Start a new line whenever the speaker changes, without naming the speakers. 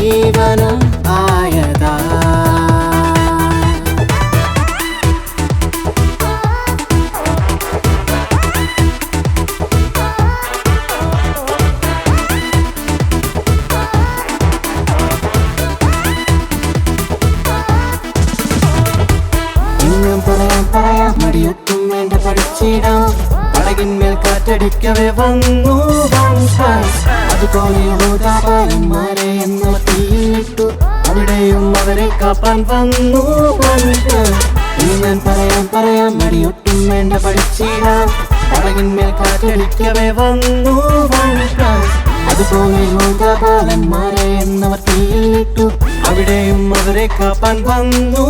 ജീവനും ആയതാ. പറയാം മടിയൊട്ടും വേണ്ട പഠിച്ചിടാം. പടകിന്മേൽ കാറ്റടിക്കവേ വന്നു അതുപോലെ യഹൂദാബാലന്മാരെ എന്നവർ തീയിലിട്ടു, അവിടെയും അവരെ കാപ്പാൻ വന്നു. ഇനി ഞാൻ പറയാം മടിയൊട്ടും വേണ്ട പഠിച്ചിടാം. പടകിന്മേൽ കാറ്റടിക്കവേ വന്നു അതുപോലെ യഹൂദാബാലന്മാരെ എന്നവർ തീയിലിട്ടു, അവിടെയും അവരെ കാപ്പാൻ വന്നു.